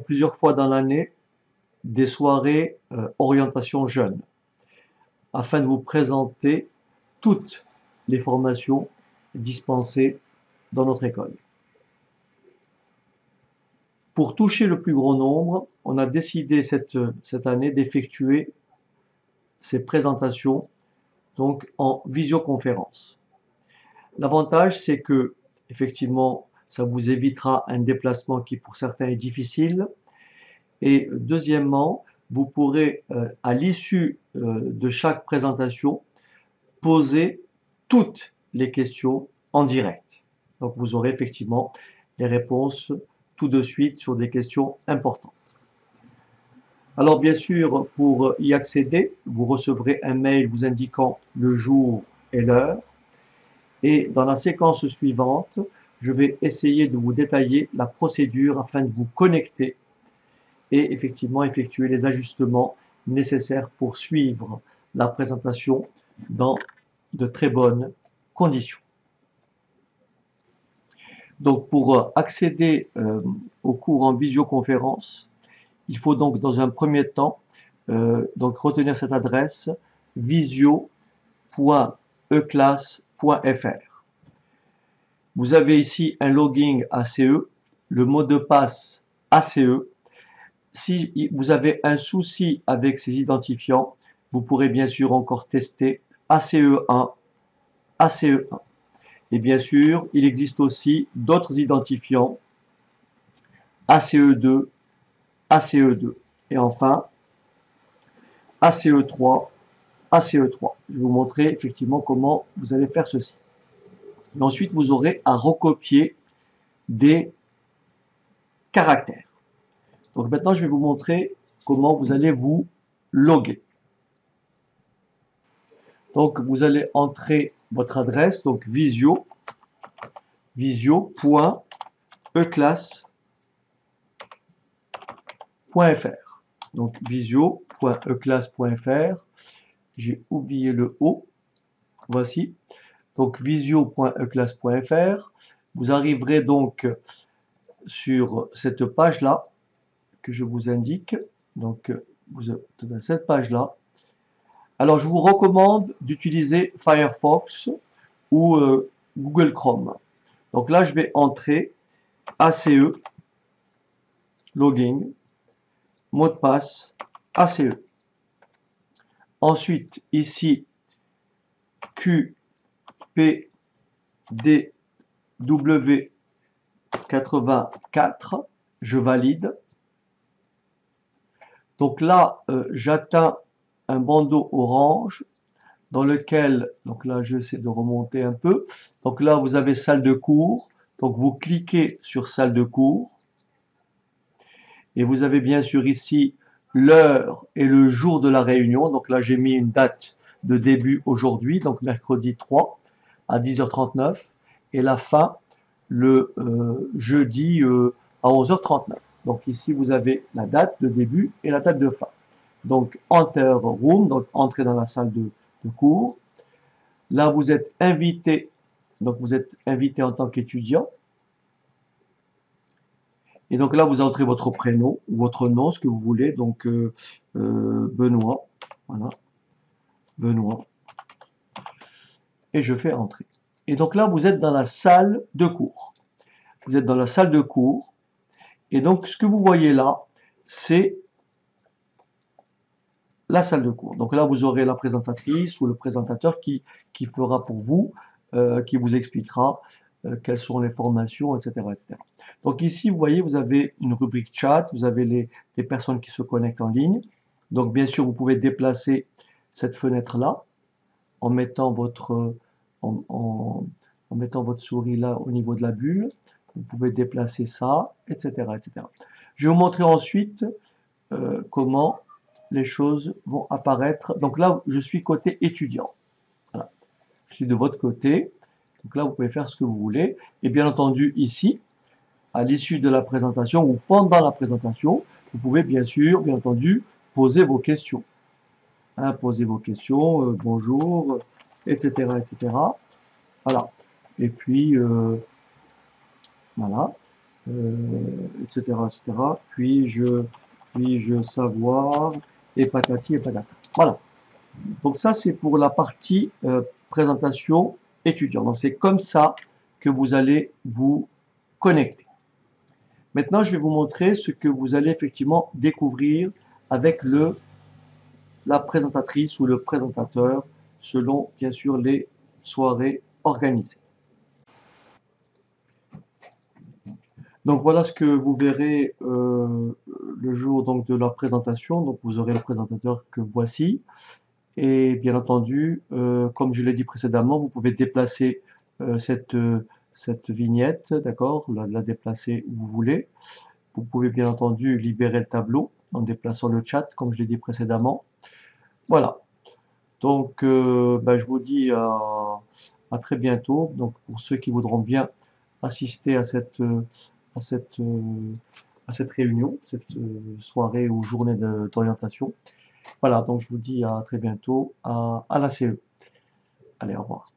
plusieurs fois dans l'année des soirées orientation jeune, afin de vous présenter toutes les formations dispensées dans notre école. Pour toucher le plus grand nombre, on a décidé cette année d'effectuer ces présentations donc en visioconférence. L'avantage, c'est que effectivement, ça vous évitera un déplacement qui pour certains est difficile. Et deuxièmement, vous pourrez à l'issue de chaque présentation poser toutes les questions en direct. Donc vous aurez effectivement les réponses tout de suite sur des questions importantes. Alors bien sûr, pour y accéder, vous recevrez un mail vous indiquant le jour et l'heure. Et dans la séquence suivante, je vais essayer de vous détailler la procédure afin de vous connecter et effectivement effectuer les ajustements nécessaires pour suivre la présentation dans de très bonnes conditions. Donc pour accéder au cours en visioconférence, il faut donc dans un premier temps donc retenir cette adresse visio.eclass.fr. Vous avez ici un login ACE, le mot de passe ACE. Si vous avez un souci avec ces identifiants, vous pourrez bien sûr encore tester ACE1, ACE1. Et bien sûr, il existe aussi d'autres identifiants, ACE2, ACE2. Et enfin, ACE3, ACE3. Je vais vous montrer effectivement comment vous allez faire ceci. Et ensuite, vous aurez à recopier des caractères. Donc maintenant, je vais vous montrer comment vous allez vous loguer. Donc, vous allez entrer votre adresse, donc visio.eclass.fr. Donc, visio.eclass.fr. J'ai oublié le O. Voici. Donc, visio.eclass.fr. Vous arriverez donc sur cette page-là que je vous indique. Donc, vous êtes dans cette page-là. Alors, je vous recommande d'utiliser Firefox ou Google Chrome. Donc là, je vais entrer ACE, login, mot de passe, ACE. Ensuite, ici, QPDW84, je valide. Donc là, j'atteins un bandeau orange dans lequel, donc là j'essaie de remonter un peu, donc là vous avez salle de cours, donc vous cliquez sur salle de cours, et vous avez bien sûr ici l'heure et le jour de la réunion, donc là j'ai mis une date de début aujourd'hui, donc mercredi 3 à 10h39, et la fin le jeudi à 11h39. Donc ici vous avez la date de début et la date de fin. Donc enter room, donc entrer dans la salle de cours. Là, vous êtes invité, donc vous êtes invité en tant qu'étudiant. Et donc là, vous entrez votre prénom, votre nom, ce que vous voulez. Donc Benoît, voilà, Benoît. Et je fais entrer. Et donc là, vous êtes dans la salle de cours. Vous êtes dans la salle de cours. Et donc, ce que vous voyez là, c'est la salle de cours. Donc là, vous aurez la présentatrice ou le présentateur qui fera pour vous, qui vous expliquera quelles sont les formations, etc., etc. Donc ici, vous voyez, vous avez une rubrique chat, vous avez les personnes qui se connectent en ligne. Donc bien sûr, vous pouvez déplacer cette fenêtre-là en mettant votre souris là au niveau de la bulle. Vous pouvez déplacer ça, etc., etc. Je vais vous montrer ensuite comment les choses vont apparaître. Donc là, je suis côté étudiant. Voilà. Je suis de votre côté. Donc là, vous pouvez faire ce que vous voulez. Et bien entendu, ici, à l'issue de la présentation ou pendant la présentation, vous pouvez bien sûr, bien entendu, poser vos questions. Hein, poser vos questions, bonjour, etc., etc. Voilà. Et puis, voilà. etc., etc. Puis-je savoir, et patati et patata. Voilà. Donc ça, c'est pour la partie présentation étudiant. Donc c'est comme ça que vous allez vous connecter. Maintenant, je vais vous montrer ce que vous allez effectivement découvrir avec la présentatrice ou le présentateur, selon bien sûr les soirées organisées. Donc voilà ce que vous verrez le jour donc de la présentation. Donc vous aurez le présentateur que voici. Et bien entendu, comme je l'ai dit précédemment, vous pouvez déplacer cette vignette, d'accord, la déplacer où vous voulez. Vous pouvez bien entendu libérer le tableau en déplaçant le chat, comme je l'ai dit précédemment. Voilà. Donc, ben, je vous dis à très bientôt. Donc, pour ceux qui voudront bien assister à cette, euh, à cette réunion, cette soirée ou journée d'orientation. Voilà, donc je vous dis à très bientôt à la CE. Allez, au revoir.